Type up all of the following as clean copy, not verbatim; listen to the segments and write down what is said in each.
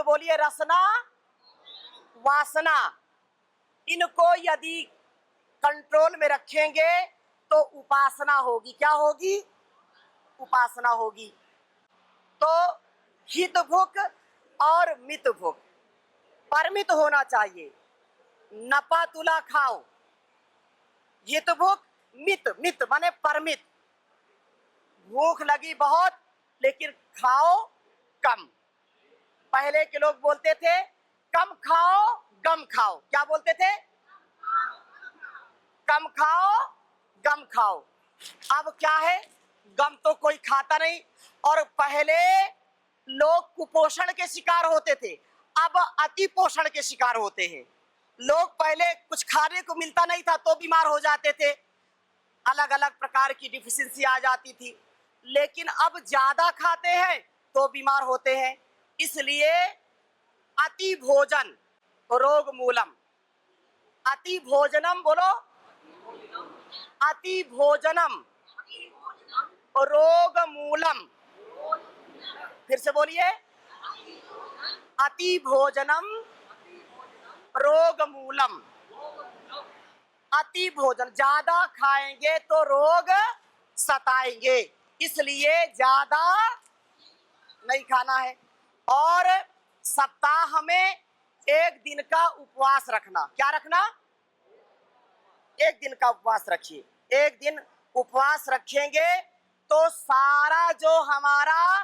बोलिए, रसना वासना, इनको यदि कंट्रोल में रखेंगे तो उपासना होगी। क्या होगी? उपासना होगी। तो हित भुक और मित भुक, परमित होना चाहिए। नपा तुला खाओ, हित भुक, मित, मित माने परमित। भूख लगी बहुत लेकिन खाओ कम। पहले के लोग बोलते थे कम खाओ गम खाओ। क्या बोलते थे? कम खाओ गम खाओ। अब क्या है? गम तो कोई खाता नहीं। और पहले लोग कुपोषण के शिकार होते थे, अब अति पोषण के शिकार होते हैं। लोग पहले कुछ खाने को मिलता नहीं था तो बीमार हो जाते थे, अलग अलग प्रकार की डिफिशियंसी आ जाती थी। लेकिन अब ज्यादा खाते हैं तो बीमार होते हैं। इसलिए अति भोजन रोग मूलम। अति भोजनम बोलो, अति भोजनम रोग मूलम। फिर से बोलिए, अति भोजनम रोग मूलम। अति भोजन, ज्यादा खाएंगे तो रोग सताएंगे, इसलिए ज्यादा नहीं खाना है। और सप्ताह में एक दिन का उपवास रखना। क्या रखना? एक दिन का उपवास रखिए। एक दिन उपवास रखेंगे तो सारा जो हमारा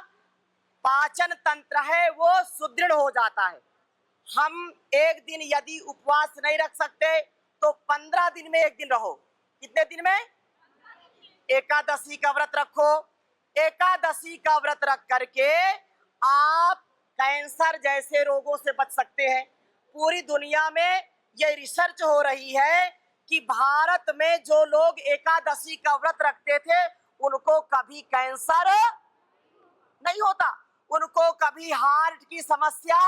पाचन तंत्र है वो सुदृढ़ हो जाता है। हम एक दिन यदि उपवास नहीं रख सकते तो 15 दिन में एक दिन रहो। कितने दिन में? एकादशी का व्रत रखो। एकादशी का व्रत रख करके आप कैंसर जैसे रोगों से बच सकते हैं। पूरी दुनिया में ये रिसर्च हो रही है कि भारत में जो लोग एकादशी का व्रत रखते थे उनको कभी कैंसर नहीं होता, उनको कभी हार्ट की समस्या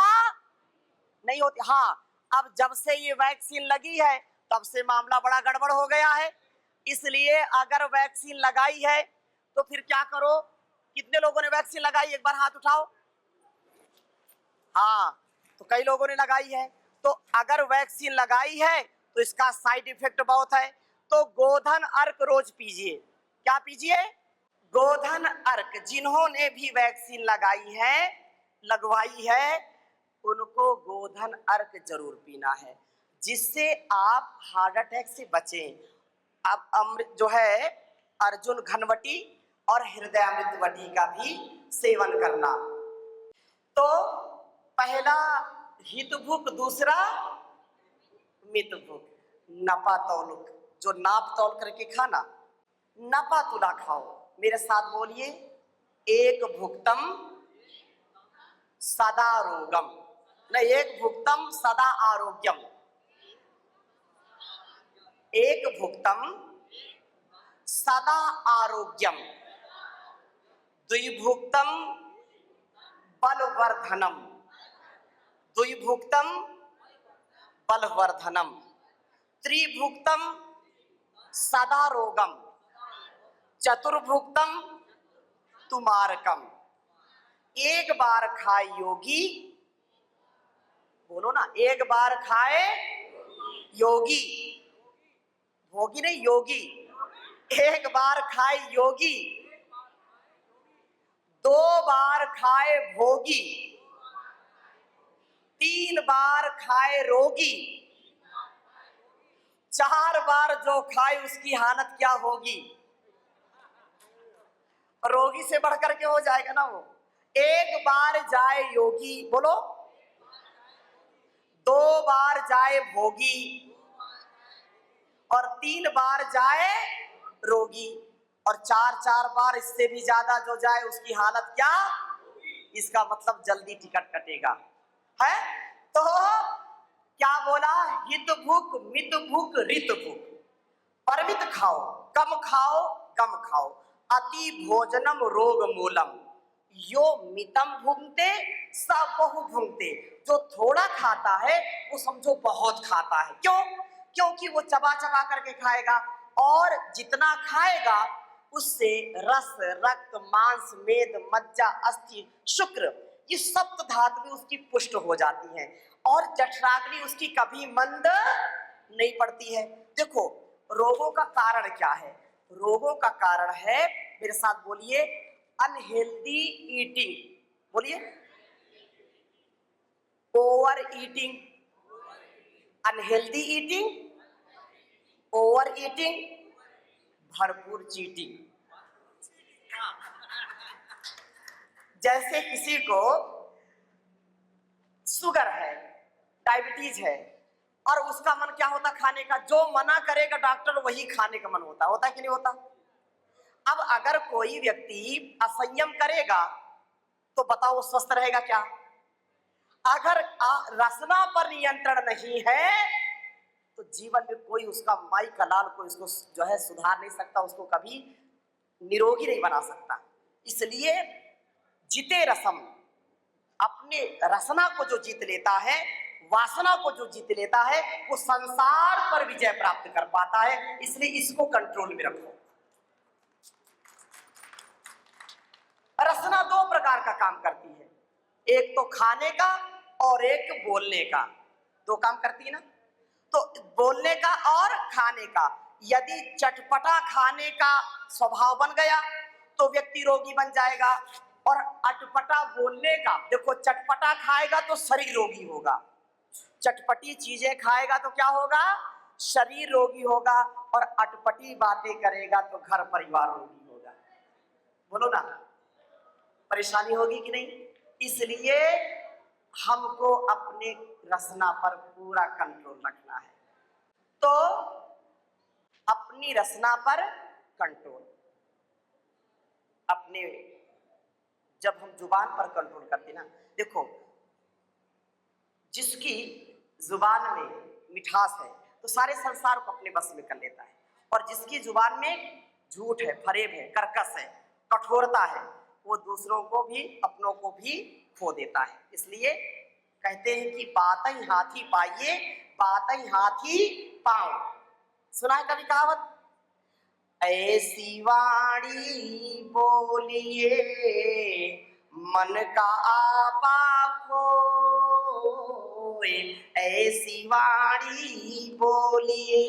नहीं होती। हाँ, अब जब से ये वैक्सीन लगी है तब से मामला बड़ा गड़बड़ हो गया है। इसलिए अगर वैक्सीन लगाई है तो फिर क्या करो? कितने लोगों ने वैक्सीन लगाई? एक बार हाथ उठाओ। हाँ, तो कई लोगों ने लगाई है। तो अगर वैक्सीन लगाई है तो इसका साइड इफेक्ट बहुत है। तो गोधन अर्क रोज पीजिए। क्या पीजिए? गोधन अर्क। जिन्होंने भी वैक्सीन लगाई है, लगवाई है, उनको गोधन अर्क जरूर पीना है, जिससे आप हार्ट अटैक से बचें। अब अमृत जो है अर्जुन घनवटी और हृदय अमृतवटी का भी सेवन करना। तो पहला हित भूख, दूसरा मित भूख। नपा तौलुक, जो नाप तौल करके खाना, नपा तुला खाओ। मेरे साथ बोलिए, एक भुक्तम सदा रोगम, नहीं, एक भुक्तम सदा आरोग्यम। एक भुक्तम सदा आरोग्यम, द्विभुक्तम बलवर्धनम, द्विभुक्तम बलवर्धनम, त्रिभुक्तम सदा रोगम, चतुर्भुक्तम तुमारकम। एक बार खाए योगी, बोलो ना, एक बार खाए योगी, भोगी नहीं, योगी। एक बार खाए योगी, 2 बार खाए भोगी, 3 बार खाए रोगी, 4 बार जो खाए उसकी हालत क्या होगी? रोगी से बढ़कर के हो जाएगा ना वो। एक बार जाए योगी, बोलो, 2 बार जाए भोगी और 3 बार जाए रोगी, और 4 बार इससे भी ज्यादा जो जाए उसकी हालत क्या? इसका मतलब जल्दी टिकट कटेगा है। तो क्या बोला? हित भूख, मित भूख, रित भूख। परमित खाओ, कम खाओ, गम खाओ। अति भोजनम रोग मूलम, यो मितम भुंक्ते स बहु भुंक्ते। जो थोड़ा खाता है वो समझो बहुत खाता है। क्यों? क्योंकि वो चबा चबा करके खाएगा, और जितना खाएगा उससे रस, रक्त, मांस, मेद, मज्जा, अस्थि, शुक्र, ये सप्त धातुएं उसकी पुष्ट हो जाती हैं और जठराग्नि उसकी कभी मंद नहीं पड़ती है। देखो रोगों का कारण क्या है? रोगों का कारण है, मेरे साथ बोलिए, अनहेल्दी ईटिंग। बोलिए, over eating, unhealthy eating, over eating, भरपूर चीटिंग। जैसे किसी को शुगर है, डायबिटीज है, और उसका मन क्या होता खाने का? जो मना करेगा डॉक्टर वही खाने का मन होता कि नहीं होता? अब अगर कोई व्यक्ति असंयम करेगा तो बताओ वो स्वस्थ रहेगा क्या? अगर रसना पर नियंत्रण नहीं है तो जीवन में कोई उसका माई का लाल को इसको जो है सुधार नहीं सकता, उसको कभी निरोगी नहीं बना सकता। इसलिए जिते रसम, अपने रसना को जो जीत लेता है, वासना को जो जीत लेता है, वो संसार पर विजय प्राप्त कर पाता है। इसलिए इसको कंट्रोल में रखो। रसना दो प्रकार का काम करती है, एक तो खाने का और एक बोलने का। दो काम करती है ना, तो बोलने का और खाने का। यदि चटपटा खाने का स्वभाव बन गया तो व्यक्ति रोगी बन जाएगा, और अटपटा बोलने का, देखो चटपटा खाएगा तो शरीर रोगी होगा, चटपटी चीजें खाएगा तो क्या होगा? शरीर रोगी होगा, और अटपटी बातें करेगा तो घर परिवार रोगी होगा। बोलो ना, परेशानी होगी कि नहीं? इसलिए हमको अपने रसना पर पूरा कंट्रोल रखना है। तो अपनी रसना पर कंट्रोल, अपने जब हम जुबान पर कंट्रोल करते ना, देखो जिसकी जुबान में मिठास है तो सारे संसार को अपने बस में कर लेता है, और जिसकी जुबान में झूठ है, फरेब है, कर्कश है, कठोरता है, वो दूसरों को भी अपनों को भी खो देता है। इसलिए कहते हैं कि बातै हाथी पाइए, बातै हाथी पाओ। सुना है कभी कहावत? ऐसी वाणी बोलिए मन का आपा खोए, ऐसी वाणी बोलिए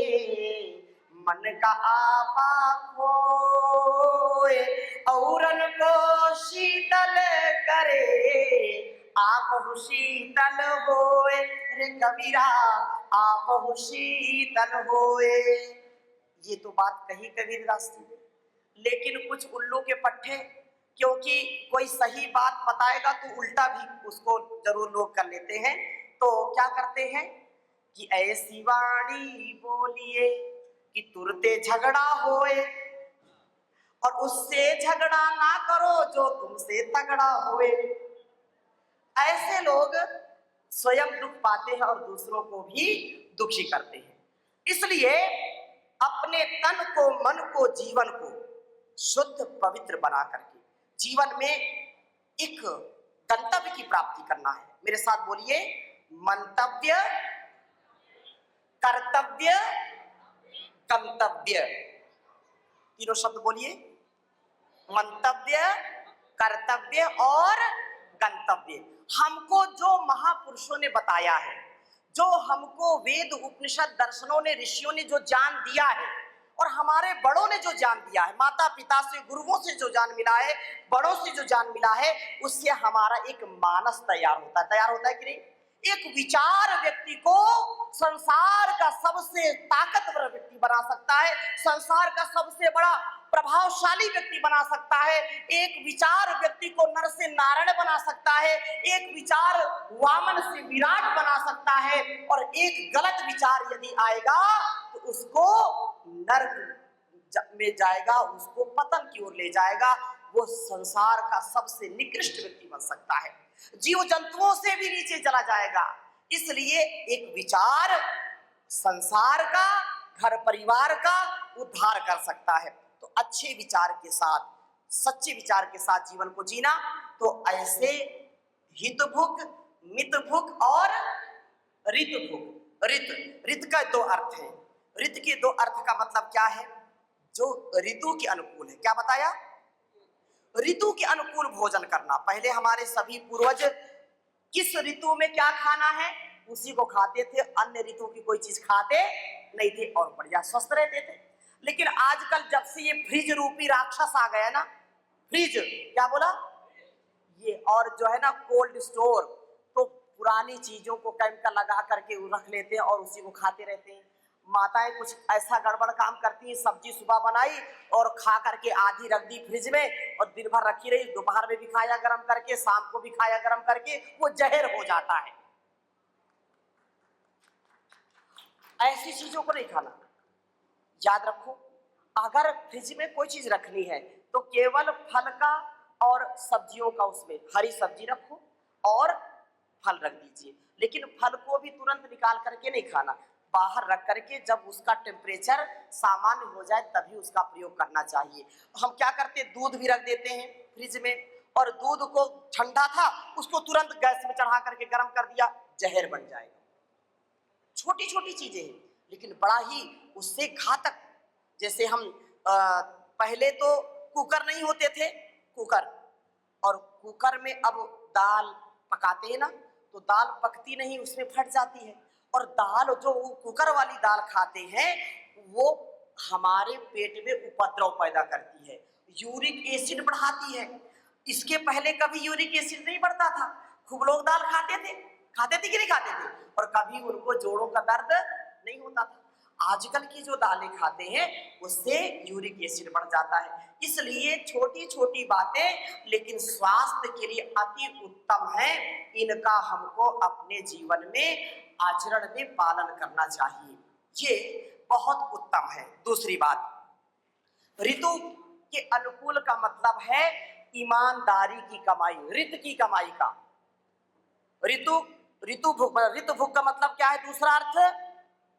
मन का आपा खोए, औरन को शीतल करे आप शीतल होए, रे कबीरा आप शीतल होए। ये तो बात कही कबीरदास जी, लेकिन कुछ उल्लू के पट्टे, क्योंकि कोई सही बात बताएगा तो उल्टा भी उसको जरूर लोग कर लेते हैं, तो क्या करते हैं कि ऐसी वाणी बोलिए कि तुरते झगड़ा होए, और उससे झगड़ा ना करो जो तुमसे तगड़ा होए। ऐसे लोग स्वयं दुख पाते हैं और दूसरों को भी दुखी करते हैं। इसलिए अपने तन को, मन को, जीवन को शुद्ध पवित्र बना करके जीवन में एक गंतव्य की प्राप्ति करना है। मेरे साथ बोलिए, मंतव्य, कर्तव्य, गंतव्य। तीनों शब्द बोलिए, मंतव्य, कर्तव्य और गंतव्य। हमको जो महापुरुषों ने बताया है, जो हमको वेद उपनिषद दर्शनों ने, ऋषियों ने जो ज्ञान दिया है, और हमारे बड़ों ने जो ज्ञान दिया है, माता पिता से, गुरुओं से जो ज्ञान मिला है, बड़ों से जो ज्ञान मिला है, उससे हमारा एक मानस तैयार होता है कि नहीं? एक विचार व्यक्ति को संसार का सबसे ताकतवर व्यक्ति बना सकता है, संसार का सबसे बड़ा प्रभावशाली व्यक्ति बना सकता है। एक विचार व्यक्ति को नर से नारायण बना सकता है, एक विचार वामन से विराट बना सकता है, और एक गलत विचार यदि आएगा तो उसको नर्क में जाएगा, उसको पतन की ओर ले जाएगा। वो संसार का सबसे निकृष्ट व्यक्ति बन सकता है, जीव जंतुओं से भी नीचे चला जाएगा। इसलिए एक विचार संसार का, घर परिवार का उद्धार कर सकता है। तो अच्छे विचार के साथ, सच्चे विचार के साथ जीवन को जीना। तो ऐसे हित भुक, मित भुक और ऋत भुक। ऋत का दो अर्थ है। ऋत के दो अर्थ का मतलब क्या है? जो ऋतु के अनुकूल है। क्या बताया? ऋतु के अनुकूल भोजन करना। पहले हमारे सभी पूर्वज किस ऋतु में क्या खाना है उसी को खाते थे, अन्य ऋतु की कोई चीज खाते नहीं थे और बढ़िया स्वस्थ रहते थे। लेकिन आजकल जब से ये फ्रिज रूपी राक्षस आ गया ना, फ्रिज क्या बोला ये, और जो है ना कोल्ड स्टोर, तो पुरानी चीजों को केमिकल लगा करके रख लेते हैं और उसी को खाते रहते हैं। माताएं कुछ ऐसा गड़बड़ काम करती हैं, सब्जी सुबह बनाई और खा करके आधी रख दी फ्रिज में और दिन भर रखी रही, दोपहर में भी खाया गरम करके, शाम को भी खाया गरम करके, वो जहर हो जाता है। ऐसी चीजों को नहीं खाना। याद रखो, अगर फ्रिज में कोई चीज रखनी है तो केवल फल का और सब्जियों का, उसमें हरी सब्जी रखो और फल रख दीजिए। लेकिन फल को भी तुरंत निकाल करके नहीं खाना, बाहर रख करके जब उसका टेम्परेचर सामान्य हो जाए तभी उसका प्रयोग करना चाहिए। हम क्या करते हैं, दूध भी रख देते हैं फ्रिज में, और दूध को ठंडा था उसको तुरंत गैस में चढ़ा करके गर्म कर दिया, जहर बन जाएगा। छोटी छोटी चीजें हैं लेकिन बड़ा ही उससे घातक। जैसे हम पहले तो कुकर नहीं होते थे, कुकर, और कुकर में अब दाल पकाते हैं ना तो दाल पकती नहीं, उसमें फट जाती है। और दाल जो कुकर वाली दाल खाते हैं वो हमारे पेट में उपद्रव पैदा करती है, यूरिक एसिड बढ़ाती है। इसके पहले कभी यूरिक एसिड नहीं बढ़ता था, खूब लोग दाल खाते थे कि नहीं खाते थे, और कभी उनको जोड़ों का दर्द नहीं होता था। आजकल की जो दालें खाते हैं उससे यूरिक एसिड बढ़ जाता है। इसलिए छोटी छोटी बातें लेकिन स्वास्थ्य के लिए अति उत्तम है, इनका हमको अपने जीवन में आचरण में पालन करना चाहिए, ये बहुत उत्तम है। दूसरी बात, ऋतु के अनुकूल का मतलब है ईमानदारी की कमाई, ऋत की कमाई का। ऋतु भुक का मतलब क्या है, दूसरा अर्थ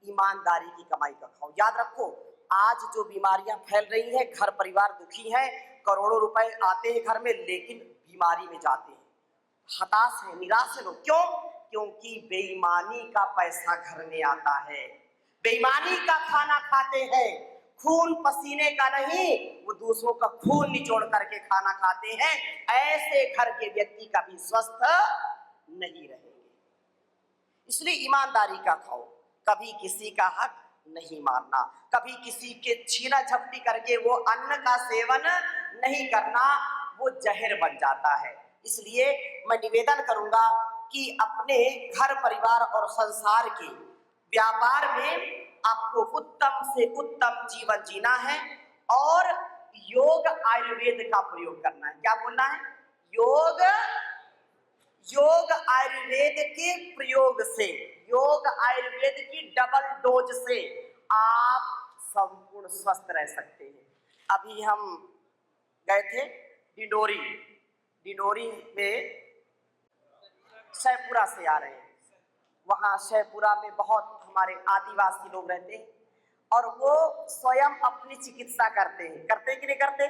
ईमानदारी की कमाई का खाओ। याद रखो, आज जो बीमारियां फैल रही हैं, घर परिवार दुखी है, करोड़ों रुपए आते हैं घर में लेकिन बीमारी में जाते हैं, हताश है, निराश है लोग। क्यों? क्योंकि बेईमानी का पैसा घर में आता है, बेईमानी का खाना खाते हैं, खून पसीने का नहीं, वो दूसरों का खून निचोड़ करके खाना खाते हैं। ऐसे घर के व्यक्ति कभी स्वस्थ नहीं रहेंगे। इसलिए ईमानदारी का खाओ, कभी किसी का हक नहीं मारना, कभी किसी के छीना झपटी करके वो अन्न का सेवन नहीं करना, वो जहर बन जाता है। इसलिए मैं निवेदन करूंगा कि अपने घर परिवार और संसार के व्यापार में आपको उत्तम से उत्तम जीवन जीना है और योग आयुर्वेद का प्रयोग करना है। क्या बोलना है? योग आयुर्वेद के प्रयोग से, योग आयुर्वेद की डबल डोज से आप संपूर्ण स्वस्थ रह सकते हैं। अभी हम गए थे डिंडोरी में, शहपुरा से आ रहे हैं, वहाँ शहपुरा में बहुत हमारे आदिवासी लोग रहते हैं और वो स्वयं अपनी चिकित्सा करते हैं कि नहीं करते?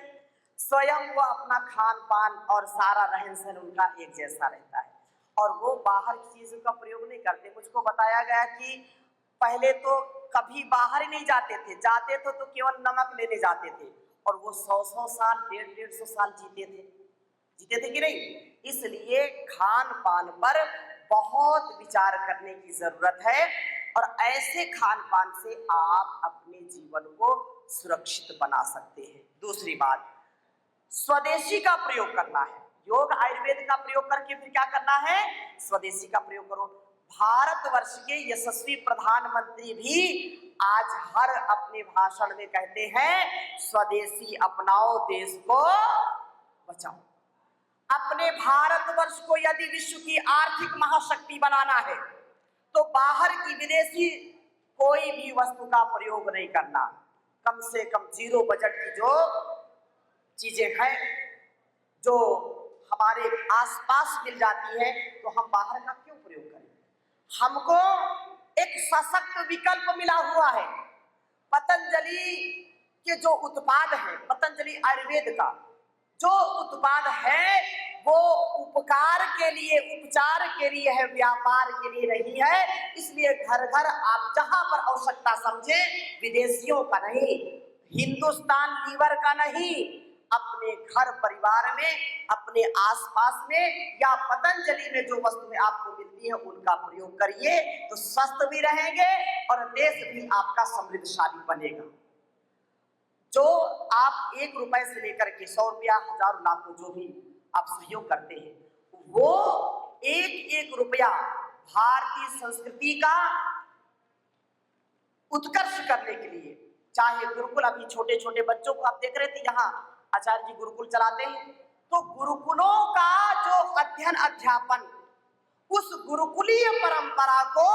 स्वयं वो अपना खान पान और सारा रहन सहन उनका एक जैसा रहता है और वो बाहर की चीजों का प्रयोग नहीं करते। मुझको बताया गया कि पहले तो कभी बाहर ही नहीं जाते थे तो केवल नमक लेने जाते थे और वो 100 साल 150 साल जीते थे कि नहीं? इसलिए खान पान पर बहुत विचार करने की जरूरत है और ऐसे खान पान से आप अपने जीवन को सुरक्षित बना सकते हैं। दूसरी बात, स्वदेशी का प्रयोग करना है। योग आयुर्वेद का प्रयोग करके फिर क्या करना है? स्वदेशी का प्रयोग करो। भारतवर्ष के यशस्वी प्रधानमंत्री भी आज हर अपने भाषण में कहते हैं स्वदेशी अपनाओ, देश को बचाओ। अपने भारतवर्ष को यदि विश्व की आर्थिक महाशक्ति बनाना है तो बाहर की विदेशी कोई भी वस्तु का प्रयोग नहीं करना। कम से कम जीरो बजट की जो चीजें हैं जो हमारे आसपास मिल जाती है तो हम बाहर का क्यों प्रयोग करें? हमको एक सशक्त विकल्प मिला हुआ है। पतंजलि के जो उत्पाद है, पतंजलि आयुर्वेद का जो उत्पाद है वो उपकार के लिए, उपचार के लिए है, व्यापार के लिए नहीं है। इसलिए घर घर आप जहां पर आवश्यकता समझे, विदेशियों का नहीं, हिंदुस्तान लीवर का नहीं, अपने घर परिवार में, अपने आसपास में या पतंजलि में जो वस्तुएं आपको मिलती है उनका प्रयोग करिए, तो स्वस्थ भी रहेंगे और देश भी आपका समृद्धशाली बनेगा। जो आप 1 रुपए से लेकर के 100 रुपया, 1000, लाखों जो भी आप सहयोग करते हैं, वो एक एक रुपया भारतीय संस्कृति का उत्कर्ष करने के लिए, चाहे गुरुकुल, अभी छोटे छोटे बच्चों को आप देख रहे थे, यहाँ आचार्य जी गुरुकुल चलाते हैं, तो गुरुकुलों का जो अध्ययन अध्यापन, उस गुरुकुलीय परंपरा को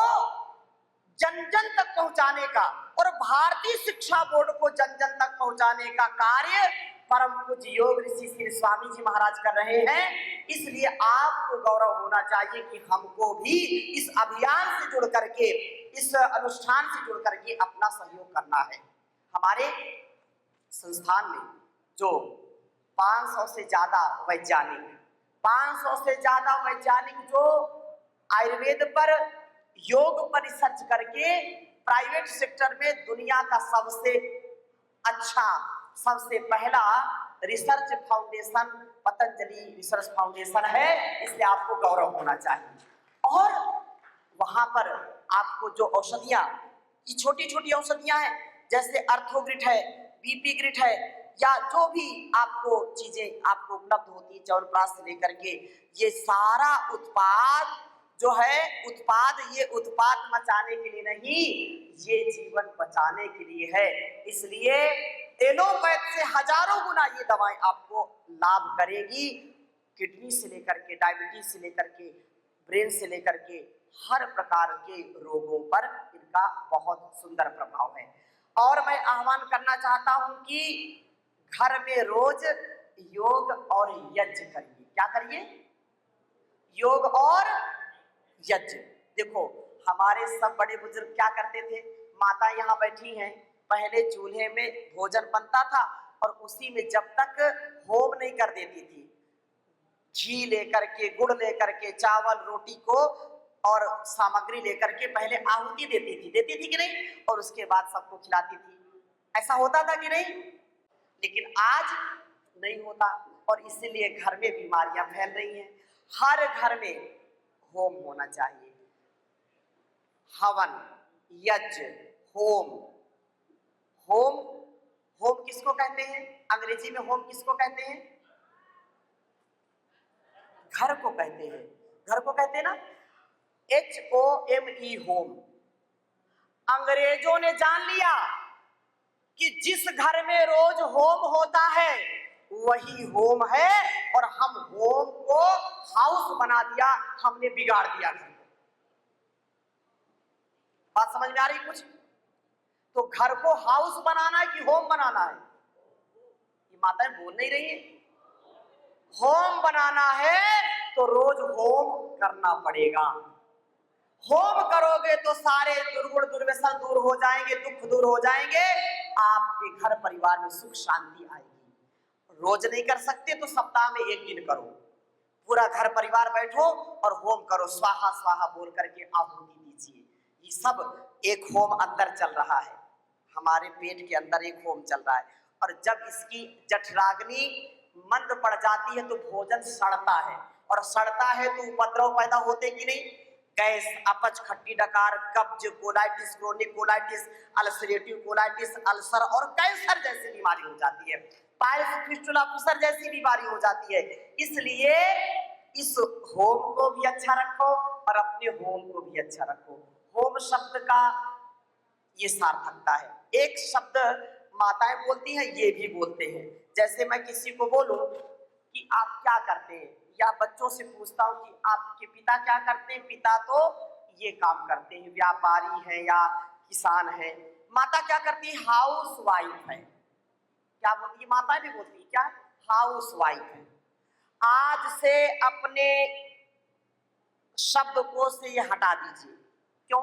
जन जन तक पहुंचाने का और भारतीय शिक्षा बोर्ड को जन जन तक पहुंचाने का कार्य परम पूज्य योग ऋषि श्री स्वामी जी महाराज कर रहे हैं। इसलिए आपको गौरव होना चाहिए कि हमको भी इस अभियान से जुड़ करके, इस अनुष्ठान से जुड़ करके अपना सहयोग करना है। हमारे संस्थान में जो 500 से ज्यादा वैज्ञानिक जो आयुर्वेद पर, योग पर रिसर्च करके प्राइवेट सेक्टर में दुनिया का सबसे अच्छा, सबसे पहला research foundation Patanjali research foundation है, इसलिए आपको गौरव होना चाहिए। और वहां पर आपको जो औषधियां, ये छोटी छोटी औषधियां हैं, जैसे अर्थोग्रिट है, बीपी ग्रिट है, या जो भी आपको चीजें आपको उपलब्ध होती है च्यवनप्राश से लेकर के, ये सारा उत्पाद जो है, ये उत्पाद मचाने के लिए नहीं, ये जीवन बचाने के लिए है। इसलिए एलोपैथ से हजारों गुना ये दवाएं आपको लाभ करेगी। किडनी से लेकर के, डायबिटीज से लेकर के, ब्रेन से लेकर के, हर प्रकार के रोगों पर इनका बहुत सुंदर प्रभाव है। और मैं आह्वान करना चाहता हूं कि घर में रोज योग और यज्ञ करिए। क्या करिए? योग और यज्ञ। देखो, हमारे सब बड़े बुजुर्ग क्या करते थे, माता यहाँ बैठी हैं, पहले चूल्हे में भोजन बनता था और उसी में जब तक होम नहीं कर देती थी, घी लेकर के, गुड़ लेकर के, चावल रोटी को और सामग्री लेकर के पहले आहुति देती थी कि नहीं, और उसके बाद सबको खिलाती थी। ऐसा होता था कि नहीं? लेकिन आज नहीं होता, और इसीलिए घर में बीमारियां फैल रही हैं। हर घर में होम होना चाहिए, हवन, यज्ञ, होम। होम किसको कहते हैं? अंग्रेजी में होम किसको कहते हैं? घर को कहते हैं। घर को कहते हैं ना, HOME, होम। अंग्रेजों ने जान लिया कि जिस घर में रोज होम होता है वही होम है, और हम होम को हाउस बना दिया, हमने बिगाड़ दिया घर को। बात समझ में आ रही कुछ? तो घर को हाउस बनाना है कि होम बनाना है? ये माताएं बोल नहीं रही है। होम बनाना है तो रोज होम करना पड़ेगा। होम करोगे तो सारे दुर्गुण दुर्व्यसन दूर हो जाएंगे, दुख दूर हो जाएंगे, आपके घर परिवार में सुख शांति आएगी। रोज नहीं कर सकते तो सप्ताह में 1 दिन करो, पूरा घर परिवार बैठो और होम करो, स्वाहा स्वाहा बोल करके आहुति दीजिए। ये सब एक होम अंदर चल रहा है, हमारे पेट के अंदर एक होम चल रहा है। और जब इसकी जठराग्नि मंद पड़ जाती है तो भोजन सड़ता है, और सड़ता है तो उपद्रव पैदा होते कि नहीं? गैस, अपच, खट्टी डकार, कब्ज, colitis, chronic colitis, ulcerative colitis, ulcer और कैंसर जैसी बीमारी हो जाती है, पाइल्स, फिस्टुला, फिशर जैसी बीमारी हो जाती है। इसलिए इस होम को भी अच्छा रखो और अपने होम को भी अच्छा रखो। होम शब्द का ये सार्थकता है। एक शब्द माताएं बोलती हैं, ये भी बोलते हैं। जैसे मैं किसी को बोलूं कि आप क्या करते हैं, या बच्चों से पूछता हूं कि आपके पिता क्या करते हैं, पिता तो ये काम करते हैं, व्यापारी है या किसान है। माता क्या करती है? हाउस वाइफ है। क्या बोलती है? माता भी बोलती है क्या? हाउस वाइफ है। आज से अपने शब्दकोश से ये हटा दीजिए। क्यों?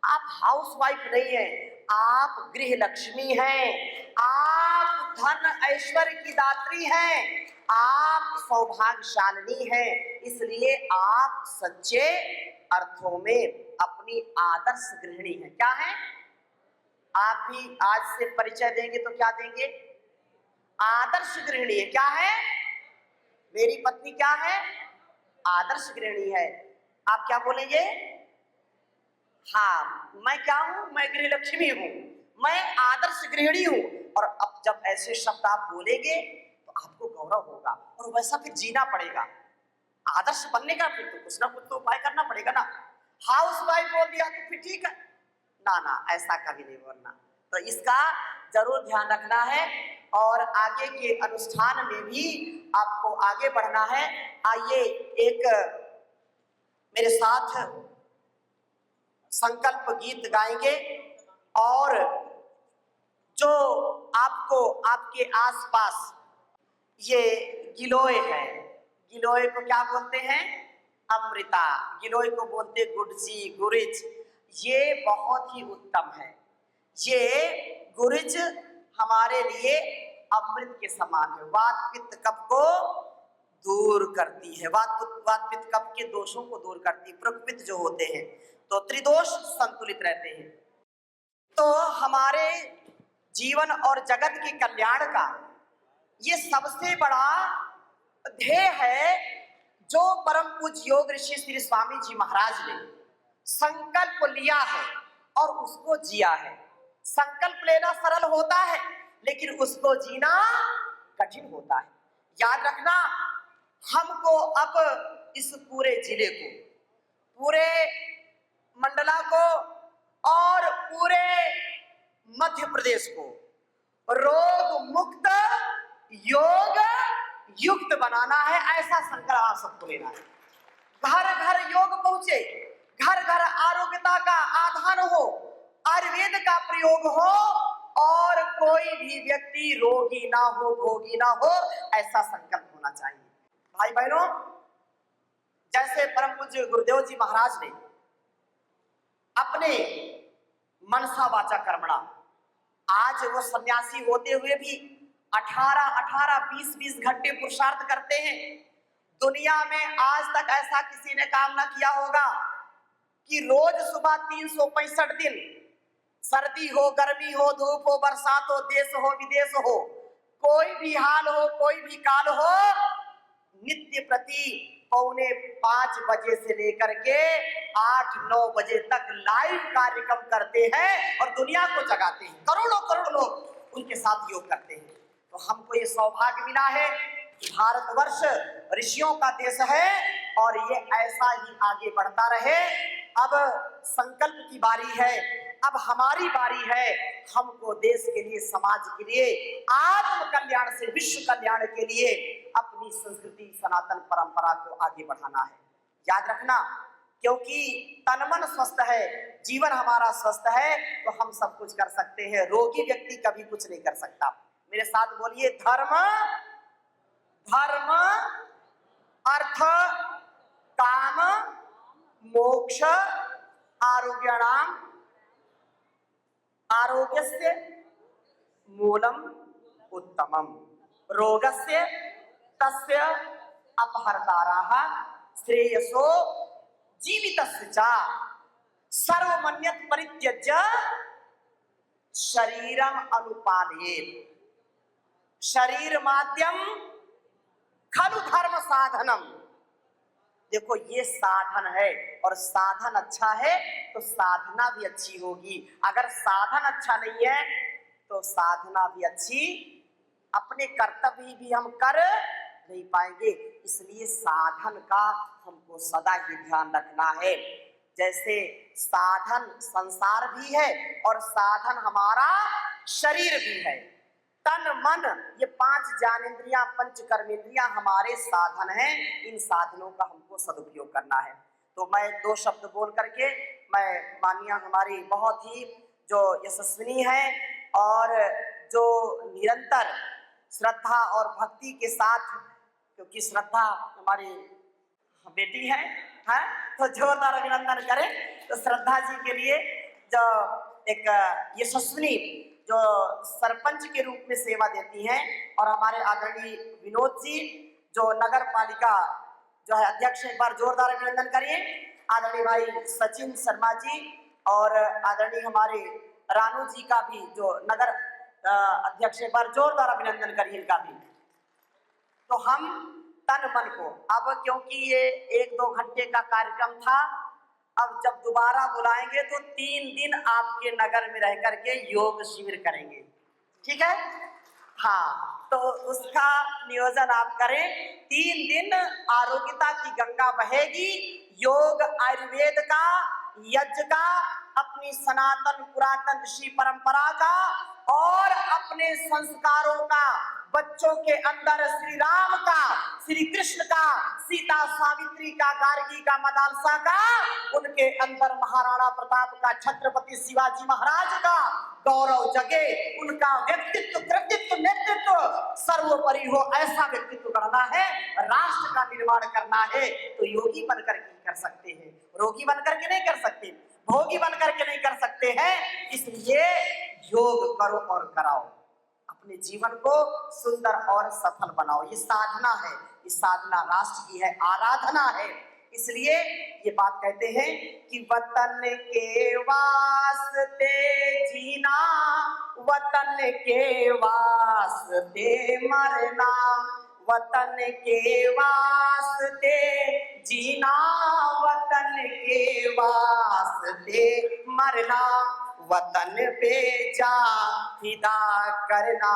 आप हाउस वाइफ नहीं है, आप गृह लक्ष्मी हैं, आप धन ऐश्वर्य की दात्री हैं, आप सौभाग्यशालिनी हैं। इसलिए आप सच्चे अर्थों में अपनी आदर्श गृहिणी हैं। क्या है? आप भी आज से परिचय देंगे तो क्या देंगे? आदर्श गृहिणी है। क्या है? मेरी पत्नी क्या है? आदर्श गृहिणी है। आप क्या बोलेंगे? हाँ, मैं क्या हूं? मैं गृह लक्ष्मी हूं, मैं आदर्श गृहिणी हूं। और अब जब ऐसे शब्द आप बोलेंगे तो आपको गौरव होगा और वैसा फिर जीना पड़ेगा। आदर्श बनने का फिर तो कुछ ना कुछ तो उपाय करना पड़ेगा ना। हाउस वाइफ बोल दिया तो फिर ठीक है ना, ना ऐसा कभी नहीं बोलना। तो इसका जरूर ध्यान रखना है और आगे के अनुष्ठान में भी आपको आगे बढ़ना है। आइए एक मेरे साथ संकल्प गीत गाएंगे और जो आपको आपके आसपास ये गिलोय है, गिलोय को क्या बोलते हैं? अमृता। गिलोय को बोलते गुड़ची, गुरिच। ये बहुत ही उत्तम है। ये गुरिच हमारे लिए अमृत के समान है। वात पित्त कफ को दूर करती है, वात पित्त कफ के दोषों को दूर करती है। प्रकृति जो होते हैं तो त्रिदोष संतुलित रहते हैं। तो हमारे जीवन और जगत के कल्याण का ये सबसे बड़ा ध्येय है जो परम पूज्य योग ऋषि श्री स्वामी जी महाराज ने संकल्प लिया है और उसको जिया है। संकल्प लेना सरल होता है लेकिन उसको जीना कठिन होता है। याद रखना, हमको अब इस पूरे जिले को, पूरे मंडला को और पूरे मध्य प्रदेश को रोग मुक्त योग युक्त बनाना है। ऐसा संकल्प आप सबको लेना है। घर घर योग पहुंचे, घर घर आरोग्यता का आधान हो, आयुर्वेद का प्रयोग हो और कोई भी व्यक्ति रोगी ना हो, भोगी ना हो, ऐसा संकल्प होना चाहिए। भाई बहनों, जैसे परम पूज्य गुरुदेव जी महाराज ने अपने मनसा वाचा कर्मणा, आज वो सन्यासी होते हुए भी 18-20 घंटे पुरुषार्थ करते हैं। दुनिया में आज तक ऐसा किसी ने काम ना किया होगा कि रोज सुबह 365 दिन, सर्दी हो, गर्मी हो, धूप हो, बरसात हो, देश हो, विदेश हो, कोई भी हाल हो, कोई भी काल हो, नित्य प्रति 4:45 बजे से लेकर के 8-9 बजे तक लाइव कार्यक्रम करते हैं और दुनिया को जगाते हैं। करोड़ों करोड़ लोग उनके साथ योग करते हैं। तो हमको ये सौभाग्य मिला है कि भारतवर्ष ऋषियों का देश है और ये ऐसा ही आगे बढ़ता रहे। अब संकल्प की बारी है, अब हमारी बारी है। हमको देश के लिए, समाज के लिए, आत्म कल्याण से विश्व कल्याण के लिए अपनी संस्कृति, सनातन परंपरा को आगे बढ़ाना है। याद रखना, क्योंकि तन मन स्वस्थ है, जीवन हमारा स्वस्थ है तो हम सब कुछ कर सकते हैं। रोगी व्यक्ति कभी कुछ नहीं कर सकता। मेरे साथ बोलिए, धर्म धर्म अर्थ काम मोक्ष आरोग्याणाम आरोग्यस्य मूलम उत्तमम रोगस्य तस्य अपहर्ताराः श्रेयसो जीवितस्य च सर्वमन्यत् परित्यज्य शरीरम अनुपालयेत्। शरीर माध्यम खलु धर्म साधनम। देखो, ये साधन है और साधन अच्छा है तो साधना भी अच्छी होगी। अगर साधन अच्छा नहीं है तो साधना भी अच्छी, अपने कर्तव्य भी हम कर नहीं पाएंगे। इसलिए साधन का हमको सदा ही ध्यान रखना है। जैसे साधन संसार भी है और साधन हमारा शरीर भी है। तन मन, ये 5 ज्ञानेंद्रियां, पंच कर्मेंद्रियां हमारे साधन हैं। इन साधनों का हमको सदुपयोग करना है। तो मैं 2 शब्द बोल करके, मैं मानिया हमारी बहुत ही जो यशस्विनी है और जो निरंतर श्रद्धा और भक्ति के साथ, क्योंकि श्रद्धा हमारी बेटी है, तो जोरदार अभिनंदन करें। तो श्रद्धा जी के लिए जो एक यशस्विनी जो सरपंच के रूप में सेवा देती हैं, और हमारे आदरणीय विनोद जी जो नगर पालिका जो है अध्यक्ष, एक बार जोरदार अभिनंदन करिए। आदरणीय भाई सचिन शर्मा जी और आदरणीय हमारे रानू जी का भी जो नगर अध्यक्ष एक बार जोरदार अभिनंदन करिए इनका भी। तो हम तन मन को, अब क्योंकि ये 1-2 घंटे का कार्यक्रम था, अब जब दोबारा बुलाएंगे तो 3 दिन आपके नगर में रह करके योग शिविर करेंगे, ठीक है? हाँ, तो उसका नियोजन आप करें। 3 दिन आरोग्यता की गंगा बहेगी, योग आयुर्वेद का, यज्ञ का, अपनी सनातन पुरातन ऋषि परंपरा का और अपने संस्कारों का, बच्चों के अंदर श्री राम का, श्री कृष्ण का, सीता सावित्री का, गार्गी का, मदालसा का, उनके अंदर महाराणा प्रताप का, छत्रपति शिवाजी महाराज का गौरव जगे, उनका व्यक्तित्व, कृतित्व, नेतृत्व सर्वोपरि हो, ऐसा व्यक्तित्व करना है, राष्ट्र का निर्माण करना है। तो योगी बनकर के कर सकते हैं, रोगी बनकर के नहीं कर सकते, भोगी बनकर के नहीं कर सकते हैं। इसलिए योग करो और कराओ, अपने जीवन को सुंदर और सफल बनाओ। ये साधना है, ये साधना राष्ट्र की है, आराधना है। इसलिए ये बात कहते हैं कि वतन के वास्ते जीना, वतन के वास्ते मरना, वतन के वास्ते जीना, वतन के वास्ते मरना, वतन पे जा फिदा करना,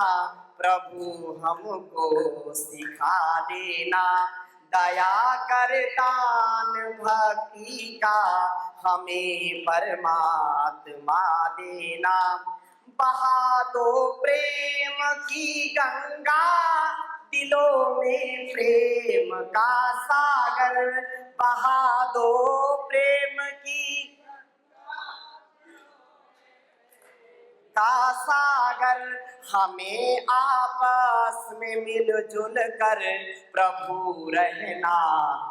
प्रभु हमको सिखा देना, दया कर दान भक्ति का हमें परमात्मा देना, बहा दो प्रेम की गंगा, दिलों में प्रेम का सागर, बहा दो प्रेम की का सागर, हमें आपस में मिलजुल कर प्रभु रहना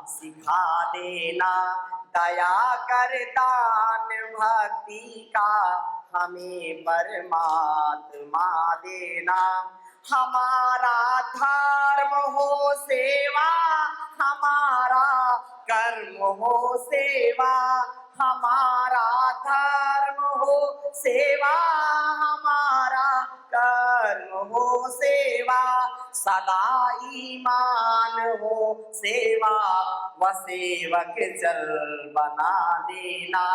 सिखा देना, दया कर दान भक्ति का हमें परमात्मा देना, हमारा धर्म हो सेवा, हमारा कर्म हो सेवा, हमारा धर्म हो सेवा, हमारा कर्म हो सेवा, सदा ईमान हो सेवा, व सेवक जल बना देना,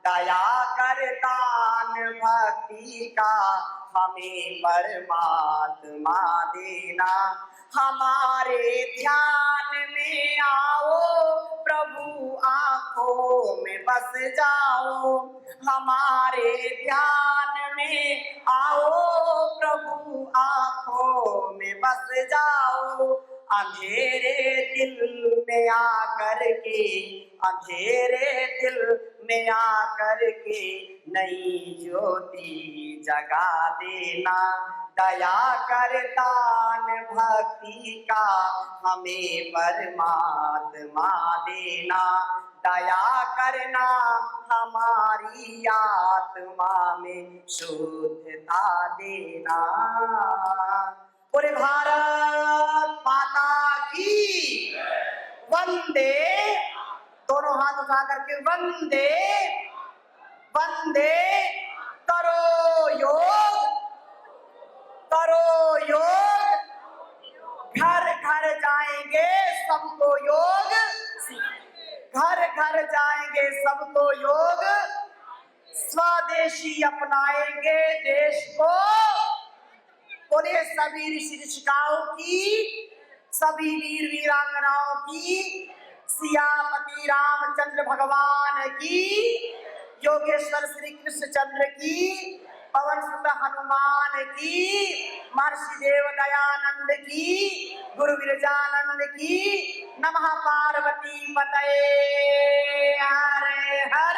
दया कर दान भक्ति का हमें परमात्मा देना, हमारे ध्यान में आओ प्रभु आंखों में बस जाओ, हमारे ध्यान में आओ प्रभु आंखों में बस जाओ, अंधेरे दिल में आकर के, अंधेरे दिल में आकर के नई ज्योति जगा देना, दया कर दान भक्ति का हमें परमात्मा देना, दया करना हमारी आत्मा में शुद्धता देना। पूरे भारत माता की वंदे, दोनों हाथ उठा करके वंदे वंदे, करो योग, करो योग, घर घर जाएंगे सबको योग, घर घर जाएंगे सबको योग, स्वदेशी अपनाएंगे देश को। बोले सभी ऋषि ऋषिकाओं की, सभी वीर वीरांगनाओं की, सियापति रामचंद्र भगवान की, योगेश्वर श्री कृष्ण चंद्र की, पवन सुत हनुमान की, महर्षि देव दयानंद की, गुरु विरजानंद की, नमः पार्वती पतये हर हर।